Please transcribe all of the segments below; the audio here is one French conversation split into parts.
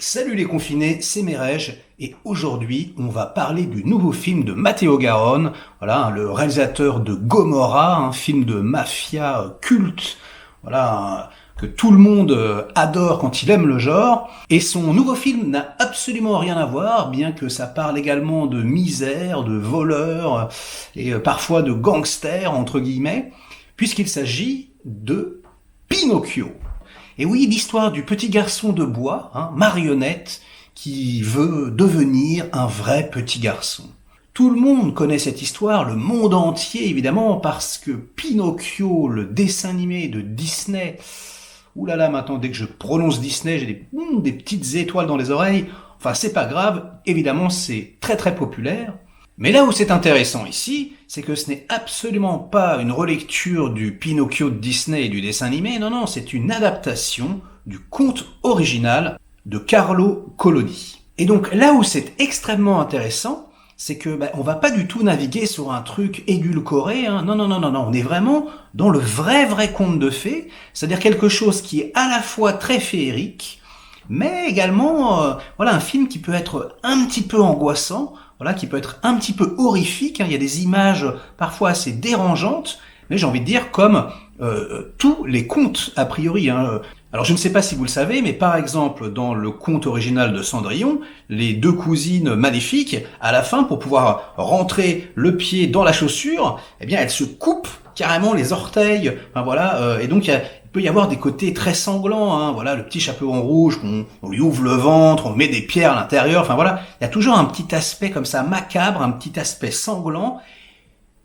Salut les confinés, c'est Merej et aujourd'hui on va parler du nouveau film de Matteo Garonne, voilà, le réalisateur de Gomorrah, un film de mafia culte, voilà, que tout le monde adore quand il aime le genre. Et son nouveau film n'a absolument rien à voir, bien que ça parle également de misère, de voleurs et parfois de gangsters entre guillemets, puisqu'il s'agit de Pinocchio. Et oui, l'histoire du petit garçon de bois, marionnette, qui veut devenir un vrai petit garçon. Tout le monde connaît cette histoire, le monde entier évidemment, parce que Pinocchio, le dessin animé de Disney, oulala, maintenant dès que je prononce Disney, j'ai des petites étoiles dans les oreilles, enfin c'est pas grave, évidemment c'est très très populaire. Mais là où c'est intéressant ici, c'est que ce n'est absolument pas une relecture du Pinocchio de Disney et du dessin animé, non, c'est une adaptation du conte original de Carlo Collodi. Et donc là où c'est extrêmement intéressant, c'est que on va pas du tout naviguer sur un truc édulcoré, non, on est vraiment dans le vrai conte de fées, c'est-à-dire quelque chose qui est à la fois très féerique, mais également un film qui peut être un petit peu angoissant, qui peut être un petit peu horrifique, il y a des images parfois assez dérangeantes, mais j'ai envie de dire comme tous les contes a priori. Alors je ne sais pas si vous le savez, mais par exemple dans le conte original de Cendrillon, les deux cousines maléfiques, à la fin pour pouvoir rentrer le pied dans la chaussure, elles se coupent carrément les orteils, et donc il peut y avoir des côtés très sanglants, le petit chaperon rouge, on lui ouvre le ventre, on met des pierres à l'intérieur, il y a toujours un petit aspect comme ça macabre, un petit aspect sanglant,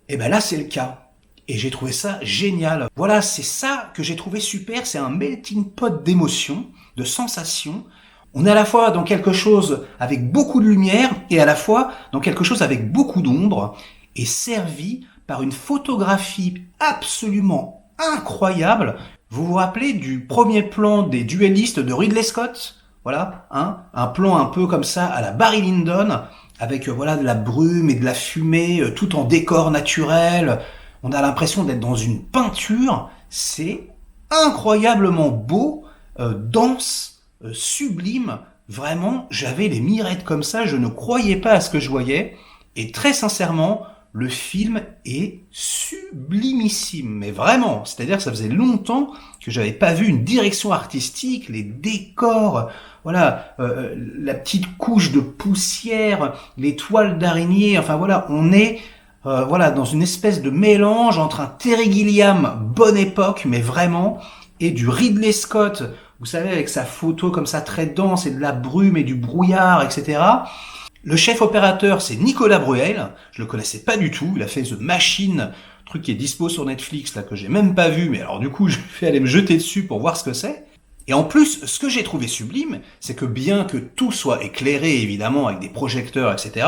et là c'est le cas. Et j'ai trouvé ça génial. Voilà, c'est ça que j'ai trouvé super, c'est un melting pot d'émotions, de sensations. On est à la fois dans quelque chose avec beaucoup de lumière et à la fois dans quelque chose avec beaucoup d'ombre, et servi par une photographie absolument incroyable. Vous vous rappelez du premier plan des duellistes de Ridley Scott? Voilà, un plan un peu comme ça à la Barry Lyndon, avec de la brume et de la fumée, tout en décor naturel. On a l'impression d'être dans une peinture. C'est incroyablement beau, dense, sublime. Vraiment, j'avais les mirettes comme ça, je ne croyais pas à ce que je voyais. Et très sincèrement, le film est sublimissime, mais vraiment, c'est-à-dire que ça faisait longtemps que j'avais pas vu une direction artistique, les décors, la petite couche de poussière, les toiles d'araignée, on est dans une espèce de mélange entre un Terry Gilliam bonne époque, mais vraiment, et du Ridley Scott, vous savez, avec sa photo comme ça très dense et de la brume et du brouillard, etc. Le chef opérateur, c'est Nicolas Bruel. Je le connaissais pas du tout. Il a fait The Machine, truc qui est dispo sur Netflix, là, que j'ai même pas vu. Mais alors, du coup, je vais aller me jeter dessus pour voir ce que c'est. Et en plus, ce que j'ai trouvé sublime, c'est que bien que tout soit éclairé, évidemment, avec des projecteurs, etc.,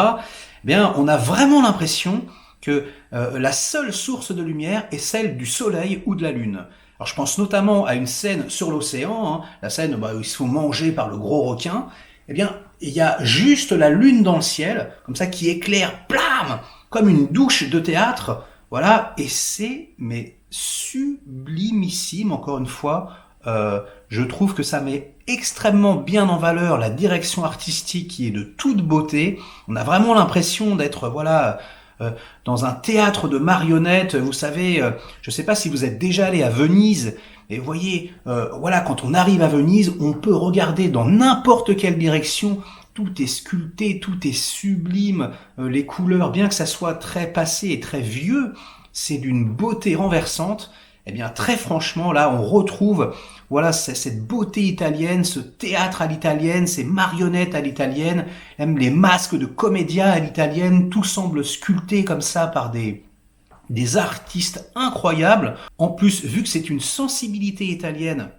on a vraiment l'impression que la seule source de lumière est celle du soleil ou de la lune. Alors, je pense notamment à une scène sur l'océan, la scène où ils se font manger par le gros requin. Il y a juste la lune dans le ciel, comme ça, qui éclaire, blam, comme une douche de théâtre, et c'est, mais sublimissime, encore une fois, je trouve que ça met extrêmement bien en valeur la direction artistique qui est de toute beauté. On a vraiment l'impression d'être, dans un théâtre de marionnettes, vous savez, je sais pas si vous êtes déjà allé à Venise, et vous voyez, quand on arrive à Venise, on peut regarder dans n'importe quelle direction, tout est sculpté, tout est sublime, les couleurs, bien que ça soit très passé et très vieux, c'est d'une beauté renversante. Très franchement, là, on retrouve, cette beauté italienne, ce théâtre à l'italienne, ces marionnettes à l'italienne, même les masques de comédia à l'italienne, tout semble sculpté comme ça par des artistes incroyables. En plus, vu que c'est une sensibilité italienne,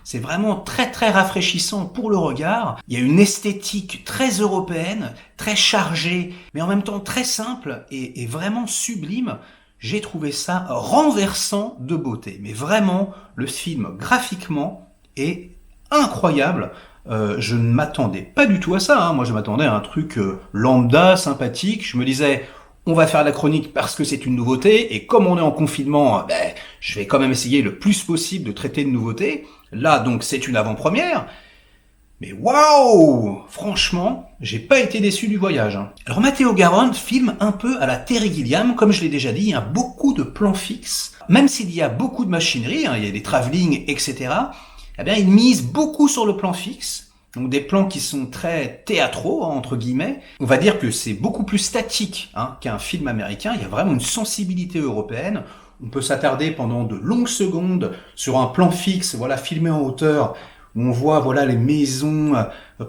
c'est vraiment très très rafraîchissant pour le regard. Il y a une esthétique très européenne, très chargée, mais en même temps très simple et vraiment sublime. J'ai trouvé ça renversant de beauté. Mais vraiment, le film, graphiquement, est incroyable. Je ne m'attendais pas du tout à ça. Moi, je m'attendais à un truc lambda, sympathique. Je me disais, on va faire la chronique parce que c'est une nouveauté. Et comme on est en confinement, je vais quand même essayer le plus possible de traiter de nouveautés. Là, donc, c'est une avant-première. Mais waouh! Franchement, j'ai pas été déçu du voyage, hein. Alors Matteo Garonne filme un peu à la Terry Gilliam, comme je l'ai déjà dit, il y a beaucoup de plans fixes. Même s'il y a beaucoup de machinerie, hein, il y a des travelling, etc., eh bien il mise beaucoup sur le plan fixe. Donc des plans qui sont très théâtraux, hein, entre guillemets. On va dire que c'est beaucoup plus statique, hein, qu'un film américain. Il y a vraiment une sensibilité européenne. On peut s'attarder pendant de longues secondes sur un plan fixe, voilà, filmé en hauteur, où on voit, voilà, les maisons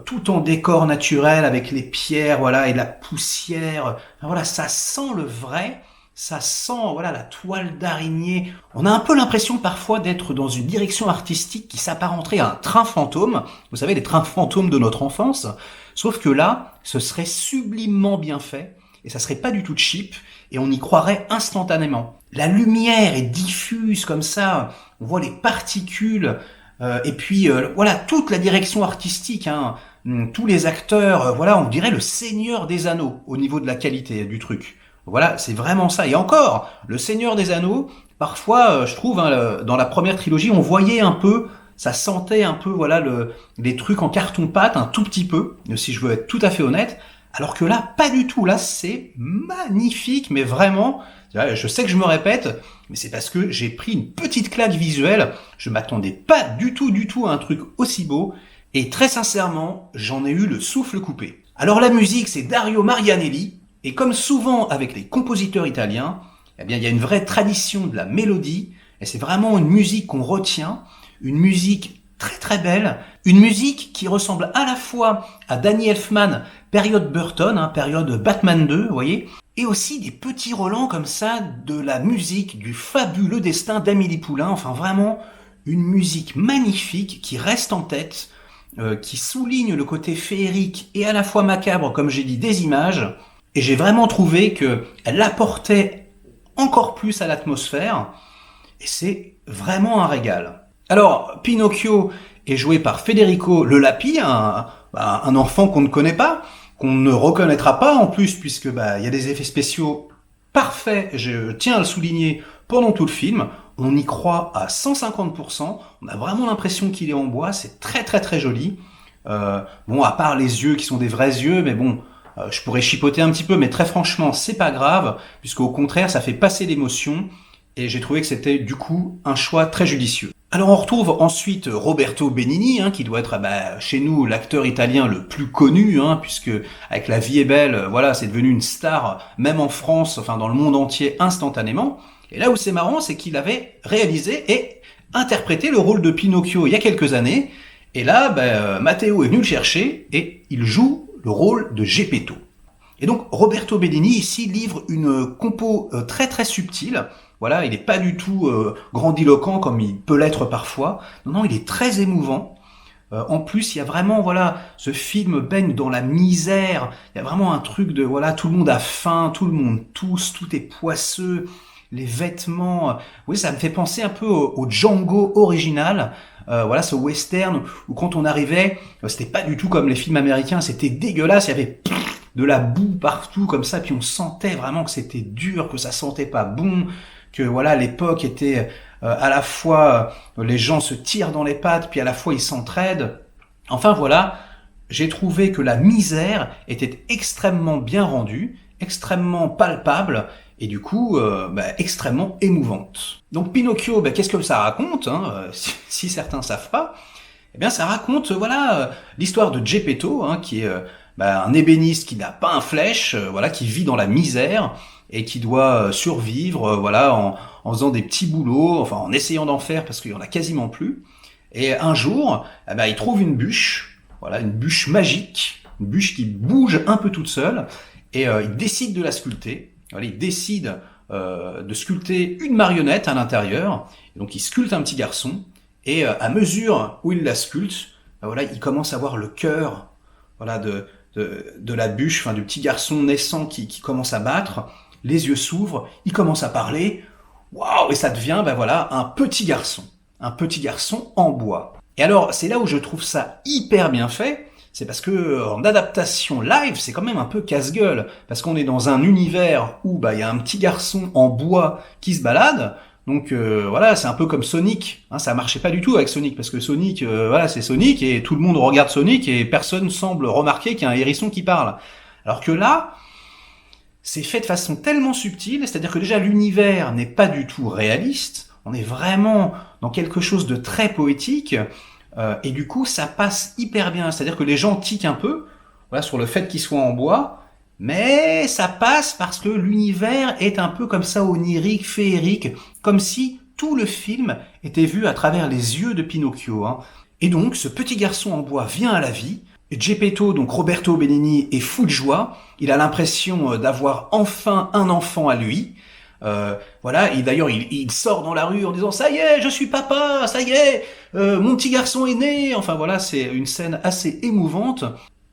tout en décor naturel avec les pierres, voilà, et la poussière. Enfin, voilà, ça sent le vrai. Ça sent, voilà, la toile d'araignée. On a un peu l'impression parfois d'être dans une direction artistique qui s'apparenterait à un train fantôme. Vous savez, les trains fantômes de notre enfance. Sauf que là, ce serait sublimement bien fait. Et ça serait pas du tout cheap. Et on y croirait instantanément. La lumière est diffuse comme ça. On voit les particules. Et puis, voilà, toute la direction artistique, hein. Tous les acteurs, voilà, on dirait le Seigneur des Anneaux au niveau de la qualité du truc. Voilà, c'est vraiment ça. Et encore, le Seigneur des Anneaux, parfois, je trouve, hein, dans la première trilogie, on voyait un peu, ça sentait un peu, voilà, les trucs en carton-pâte, un tout petit peu, si je veux être tout à fait honnête. Alors que là, pas du tout. Là, c'est magnifique, mais vraiment, je sais que je me répète, mais c'est parce que j'ai pris une petite claque visuelle. Je m'attendais pas du tout à un truc aussi beau. Et très sincèrement, j'en ai eu le souffle coupé. Alors la musique, c'est Dario Marianelli. Et comme souvent avec les compositeurs italiens, eh bien, il y a une vraie tradition de la mélodie, et c'est vraiment une musique qu'on retient, une musique très très belle, une musique qui ressemble à la fois à Danny Elfman, période Burton, hein, période Batman 2, vous voyez, et aussi des petits relents comme ça de la musique du fabuleux destin d'Amélie Poulain, enfin vraiment une musique magnifique qui reste en tête, qui souligne le côté féerique et à la fois macabre, comme j'ai dit, des images. Et j'ai vraiment trouvé qu'elle apportait encore plus à l'atmosphère, et c'est vraiment un régal. Alors, Pinocchio est joué par Federico Lelapi, un enfant qu'on ne connaît pas, qu'on ne reconnaîtra pas en plus, puisque il y a des effets spéciaux parfaits, je tiens à le souligner, pendant tout le film. On y croit à 150%, on a vraiment l'impression qu'il est en bois, c'est très très très joli. Bon, à part les yeux qui sont des vrais yeux, mais bon, je pourrais chipoter un petit peu, mais très franchement, c'est pas grave, puisqu'au contraire, ça fait passer l'émotion, et j'ai trouvé que c'était du coup un choix très judicieux. Alors on retrouve ensuite Roberto Benigni, hein, qui doit être chez nous l'acteur italien le plus connu, hein, puisque avec La Vie est belle, voilà, c'est devenu une star, même en France, enfin dans le monde entier, instantanément. Et là où c'est marrant, c'est qu'il avait réalisé et interprété le rôle de Pinocchio il y a quelques années, et là, Matteo est venu le chercher, et il joue le rôle de Geppetto. Et donc Roberto Benigni ici livre une compo très très subtile. Voilà, il n'est pas du tout grandiloquent comme il peut l'être parfois. Non, il est très émouvant. En plus, il y a vraiment, voilà, ce film baigne dans la misère. Il y a vraiment un truc de, voilà, tout le monde a faim, tout le monde tousse, tout est poisseux, les vêtements. Oui, ça me fait penser un peu au Django original. Voilà, ce western où quand on arrivait, c'était pas du tout comme les films américains, c'était dégueulasse, il y avait de la boue partout comme ça, puis on sentait vraiment que c'était dur, que ça sentait pas bon, que voilà, l'époque était à la fois les gens se tirent dans les pattes, puis à la fois ils s'entraident. Enfin voilà, j'ai trouvé que la misère était extrêmement bien rendue, extrêmement palpable, et du coup extrêmement émouvante. Donc Pinocchio, qu'est-ce que ça raconte, hein, si certains savent pas? Eh bien ça raconte voilà l'histoire de Geppetto, hein, qui est un ébéniste qui n'a pas un flèche, voilà, qui vit dans la misère et qui doit survivre, voilà, en faisant des petits boulots, enfin en essayant d'en faire parce qu'il y en a quasiment plus. Et un jour, il trouve une bûche, voilà, une bûche magique, une bûche qui bouge un peu toute seule, et il décide de la sculpter. Voilà, il décide de sculpter une marionnette à l'intérieur. Et donc il sculpte un petit garçon, et à mesure où il la sculpte, voilà, il commence à voir le cœur, voilà, de la bûche, enfin du petit garçon naissant qui commence à battre. Les yeux s'ouvrent, il commence à parler. Waouh, et ça devient, voilà, un petit garçon en bois. Et alors, c'est là où je trouve ça hyper bien fait. C'est parce que en adaptation live, c'est quand même un peu casse-gueule, parce qu'on est dans un univers où il y a un petit garçon en bois qui se balade. Donc voilà, c'est un peu comme Sonic, hein, ça marchait pas du tout avec Sonic, parce que Sonic, voilà, c'est Sonic, et tout le monde regarde Sonic, et personne semble remarquer qu'il y a un hérisson qui parle. Alors que là, c'est fait de façon tellement subtile, c'est-à-dire que déjà l'univers n'est pas du tout réaliste, on est vraiment dans quelque chose de très poétique, et du coup ça passe hyper bien, c'est-à-dire que les gens tiquent un peu, voilà, sur le fait qu'il soit en bois, mais ça passe parce que l'univers est un peu comme ça onirique, féerique, comme si tout le film était vu à travers les yeux de Pinocchio, hein. Et donc ce petit garçon en bois vient à la vie, et Geppetto, donc Roberto Benigni, est fou de joie, il a l'impression d'avoir enfin un enfant à lui. Voilà, et d'ailleurs il sort dans la rue en disant ça y est, je suis papa, ça y est, mon petit garçon est né. Enfin voilà, c'est une scène assez émouvante.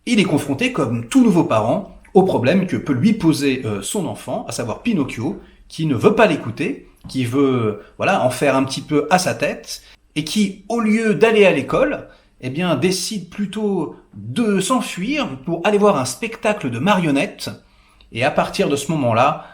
Il est confronté, comme tout nouveau parent, au problème que peut lui poser son enfant, à savoir Pinocchio, qui ne veut pas l'écouter, qui veut voilà en faire un petit peu à sa tête, et qui, au lieu d'aller à l'école, eh bien décide plutôt de s'enfuir pour aller voir un spectacle de marionnettes. Et à partir de ce moment-là,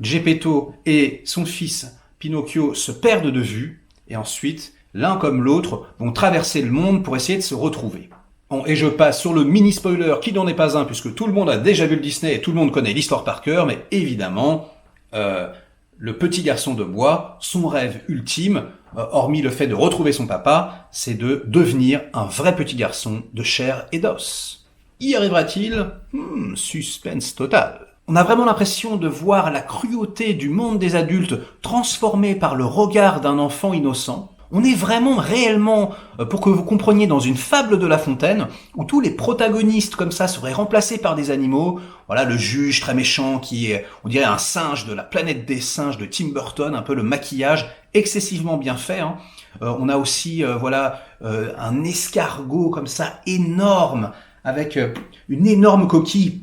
Geppetto et son fils Pinocchio se perdent de vue, et ensuite, l'un comme l'autre vont traverser le monde pour essayer de se retrouver. Bon, et je passe sur le mini-spoiler qui n'en est pas un, puisque tout le monde a déjà vu le Disney et tout le monde connaît l'histoire par cœur, mais évidemment, le petit garçon de bois, son rêve ultime, hormis le fait de retrouver son papa, c'est de devenir un vrai petit garçon de chair et d'os. Y arrivera-t-il? Suspense total. On a vraiment l'impression de voir la cruauté du monde des adultes transformée par le regard d'un enfant innocent. On est vraiment réellement, pour que vous compreniez, dans une fable de La Fontaine, où tous les protagonistes comme ça seraient remplacés par des animaux. Voilà, le juge très méchant qui est, on dirait, un singe de la planète des singes de Tim Burton, un peu le maquillage excessivement bien fait, hein. On a aussi, voilà, un escargot comme ça énorme, avec une énorme coquille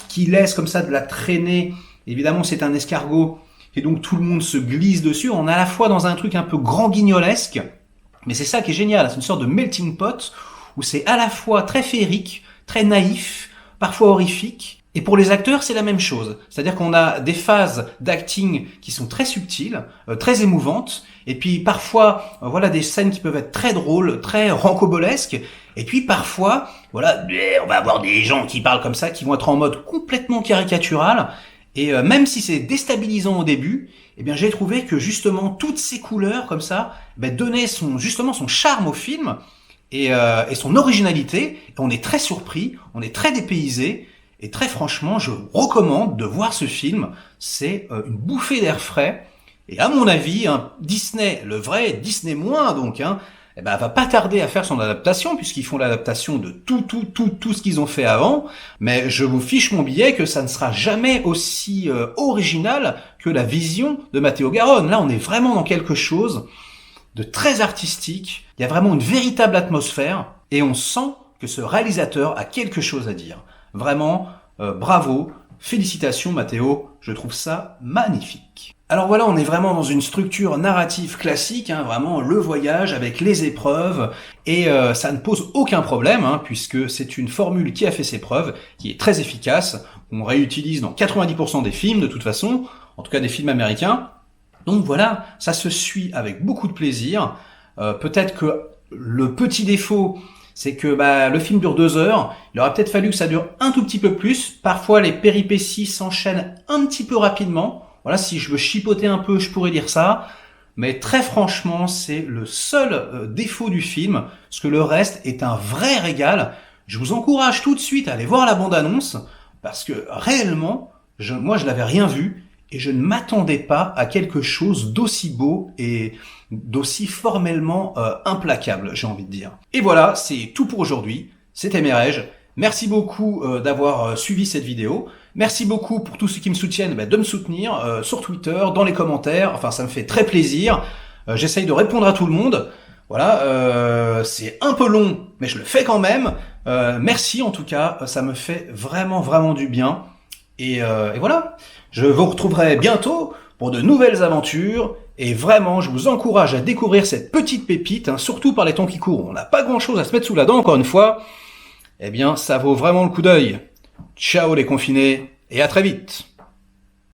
qui laisse comme ça de la traînée. Évidemment, c'est un escargot. Et donc tout le monde se glisse dessus. On est à la fois dans un truc un peu grand guignolesque, mais c'est ça qui est génial, c'est une sorte de melting pot où c'est à la fois très féerique, très naïf, parfois horrifique. Et pour les acteurs, c'est la même chose. C'est-à-dire qu'on a des phases d'acting qui sont très subtiles, très émouvantes, et puis parfois, voilà, des scènes qui peuvent être très drôles, très rancobolesques, et puis parfois, voilà, on va avoir des gens qui parlent comme ça, qui vont être en mode complètement caricatural. Et même si c'est déstabilisant au début, eh bien j'ai trouvé que justement toutes ces couleurs comme ça donnaient justement son charme au film et son originalité. Et on est très surpris, on est très dépaysé, et très franchement, je recommande de voir ce film. C'est une bouffée d'air frais. Et à mon avis, Disney, le vrai Disney moins donc, va pas tarder à faire son adaptation, puisqu'ils font l'adaptation de tout ce qu'ils ont fait avant. Mais je vous fiche mon billet que ça ne sera jamais aussi original que la vision de Matteo Garonne. Là, on est vraiment dans quelque chose de très artistique. Il y a vraiment une véritable atmosphère, et on sent que ce réalisateur a quelque chose à dire. Vraiment, bravo, félicitations Matteo, je trouve ça magnifique. Alors voilà, on est vraiment dans une structure narrative classique, vraiment le voyage avec les épreuves, et ça ne pose aucun problème, puisque c'est une formule qui a fait ses preuves, qui est très efficace, on réutilise dans 90% des films de toute façon, en tout cas des films américains. Donc voilà, ça se suit avec beaucoup de plaisir. Peut-être que le petit défaut, c'est que le film dure 2 heures, il aurait peut-être fallu que ça dure un tout petit peu plus, parfois les péripéties s'enchaînent un petit peu rapidement. Voilà, si je veux chipoter un peu, je pourrais dire ça. Mais très franchement, c'est le seul défaut du film, parce que le reste est un vrai régal. Je vous encourage tout de suite à aller voir la bande-annonce, parce que réellement, moi je l'avais rien vu, et je ne m'attendais pas à quelque chose d'aussi beau et d'aussi formellement implacable, j'ai envie de dire. Et voilà, c'est tout pour aujourd'hui. C'était Merege. Merci beaucoup d'avoir suivi cette vidéo. Merci beaucoup pour tous ceux qui me soutiennent de me soutenir sur Twitter, dans les commentaires. Enfin, ça me fait très plaisir. J'essaye de répondre à tout le monde. Voilà, c'est un peu long, mais je le fais quand même. Merci en tout cas, ça me fait vraiment du bien. Et voilà, je vous retrouverai bientôt pour de nouvelles aventures. Et vraiment, je vous encourage à découvrir cette petite pépite, surtout par les temps qui courent. On n'a pas grand-chose à se mettre sous la dent, encore une fois. Eh bien, ça vaut vraiment le coup d'œil. Ciao les confinés, et à très vite.